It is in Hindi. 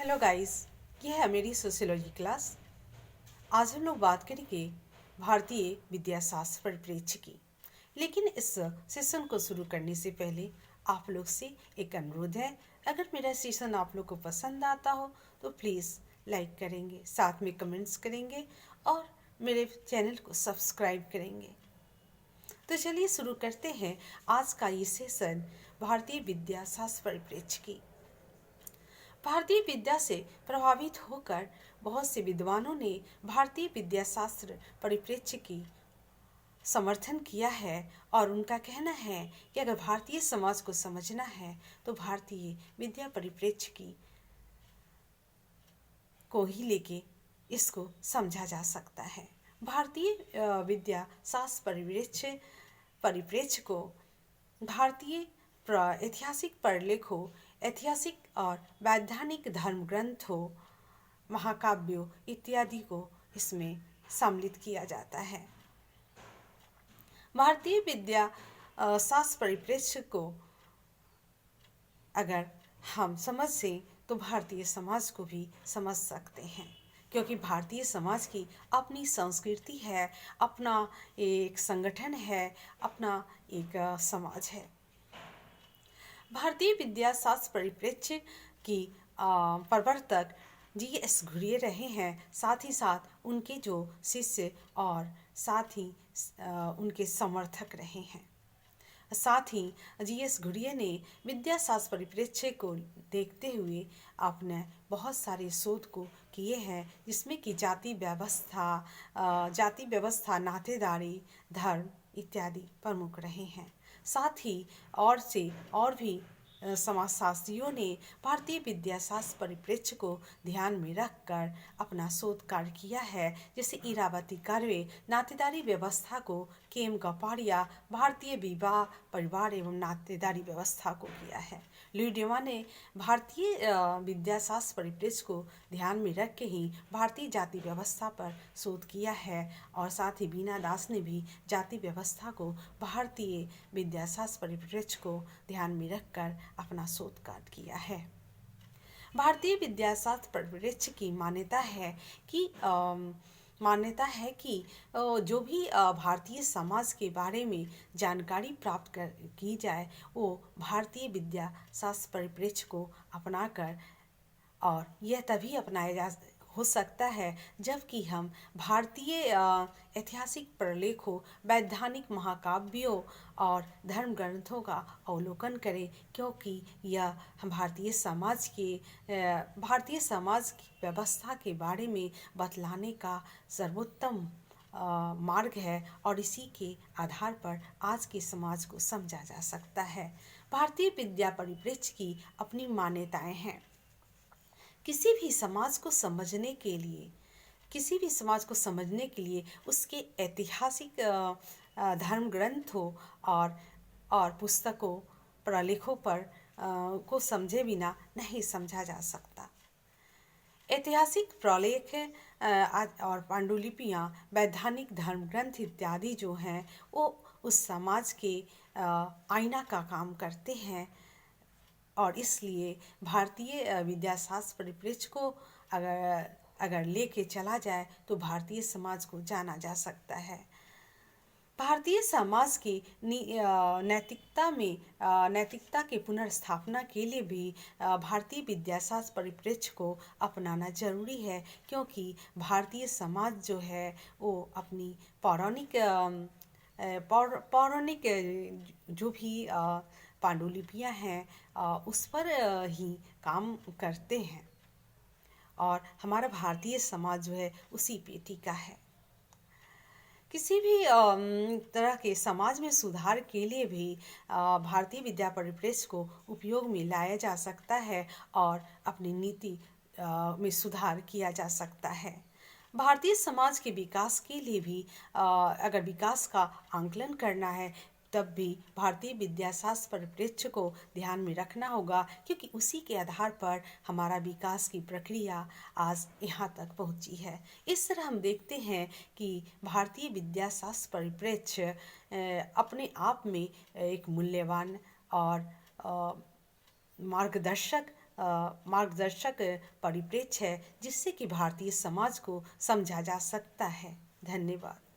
हेलो गाइस, ये है मेरी सोशियोलॉजी क्लास। आज हम लोग बात करेंगे भारतीय विद्याशास्त्र परिप्रेक्ष्य की। लेकिन इस सेशन को शुरू करने से पहले आप लोग से एक अनुरोध है। अगर मेरा सेशन आप लोग को पसंद आता हो तो प्लीज़ लाइक करेंगे, साथ में कमेंट्स करेंगे और मेरे चैनल को सब्सक्राइब करेंगे। तो चलिए शुरू करते हैं आज का ये सेशन भारतीय विद्याशास्त्र परिप्रेक्ष्य की। भारतीय विद्या से प्रभावित होकर बहुत से विद्वानों ने भारतीय विद्याशास्त्र परिप्रेक्ष्य की समर्थन किया है और उनका कहना है कि अगर भारतीय समाज को समझना है तो भारतीय विद्या परिप्रेक्ष्य की को ही लेके इसको समझा जा सकता है। भारतीय विद्या शास्त्र परिप्रेक्ष्य को भारतीय ऐतिहासिक प्रलेखों, ऐतिहासिक और वैधानिक धर्म ग्रंथों, महाकाव्यों इत्यादि को इसमें सम्मिलित किया जाता है। भारतीय विद्या शास्त्र परिप्रेक्ष्य को अगर हम समझें तो भारतीय समाज को भी समझ सकते हैं, क्योंकि भारतीय समाज की अपनी संस्कृति है, अपना एक संगठन है, अपना एक समाज है। भारतीय विद्याशास्त्र परिप्रेक्ष्य की प्रवर्तक जी.एस. घुरिये रहे हैं, साथ ही साथ उनके जो शिष्य और साथ ही उनके समर्थक रहे हैं। साथ ही जी.एस. घुरिये ने विद्याशास्त्र परिप्रेक्ष्य को देखते हुए अपने बहुत सारे शोध को किए हैं, जिसमें कि जाति व्यवस्था, नातेदारी, धर्म इत्यादि प्रमुख रहे हैं। साथ ही और भी समाजशास्त्रियों ने भारतीय विद्याशास्त्र परिप्रेक्ष्य को ध्यान में रखकर अपना शोध कार्य किया है, जैसे इरावती कर्वे नातेदारी व्यवस्था को, केम गपाड़िया भारतीय विवाह, परिवार एवं नातेदारी व्यवस्था को किया है। ल्यूडेमा ने भारतीय विद्याशास्त्र परिप्रेक्ष्य को ध्यान में रख के ही भारतीय जाति व्यवस्था पर शोध किया है, और साथ ही बीना दास ने भी जाति व्यवस्था को भारतीय विद्याशास्त्र परिप्रेक्ष्य को ध्यान में रखकर अपना शोध कार्य किया है। भारतीय विद्याशास्त्र परिप्रेक्ष्य की मान्यता है कि जो भी भारतीय समाज के बारे में जानकारी प्राप्त की जाए वो भारतीय विद्याशास्त्र परिप्रेक्ष्य को अपनाकर, और यह तभी अपनाया हो सकता है जबकि हम भारतीय ऐतिहासिक प्रलेखों, वैधानिक महाकाव्यों और धर्म ग्रंथों का अवलोकन करें, क्योंकि यह हम भारतीय समाज की व्यवस्था के बारे में बतलाने का सर्वोत्तम मार्ग है, और इसी के आधार पर आज के समाज को समझा जा सकता है। भारतीय विद्या परिप्रेक्ष्य की अपनी मान्यताएं हैं। किसी भी समाज को समझने के लिए उसके ऐतिहासिक धर्म ग्रंथों और पुस्तकों, प्रलेखों पर को समझे बिना नहीं समझा जा सकता। ऐतिहासिक प्रलेख और पांडुलिपियाँ, वैधानिक धर्म ग्रंथ इत्यादि जो हैं वो उस समाज के आईना का काम करते हैं, और इसलिए भारतीय विद्याशास्त्र परिप्रेक्ष्य को अगर लेके चला जाए तो भारतीय समाज को जाना जा सकता है। भारतीय समाज की नैतिकता के पुनर्स्थापना के लिए भी भारतीय विद्याशास्त्र परिप्रेक्ष्य को अपनाना जरूरी है, क्योंकि भारतीय समाज जो है वो अपनी पौराणिक जो भी पांडुलिपियाँ हैं उस पर ही काम करते हैं, और हमारा भारतीय समाज जो है उसी पे टिका है। किसी भी तरह के समाज में सुधार के लिए भी भारतीय विद्या परिप्रेक्ष्य को उपयोग में लाया जा सकता है और अपनी नीति में सुधार किया जा सकता है। भारतीय समाज के विकास के लिए भी अगर विकास का आंकलन करना है तब भी भारतीय विद्याशास्त्र परिप्रेक्ष्य को ध्यान में रखना होगा, क्योंकि उसी के आधार पर हमारा विकास की प्रक्रिया आज यहाँ तक पहुँची है। इस तरह हम देखते हैं कि भारतीय विद्याशास्त्र परिप्रेक्ष्य अपने आप में एक मूल्यवान और मार्गदर्शक मार्गदर्शक परिप्रेक्ष्य है जिससे कि भारतीय समाज को समझा जा सकता है। धन्यवाद।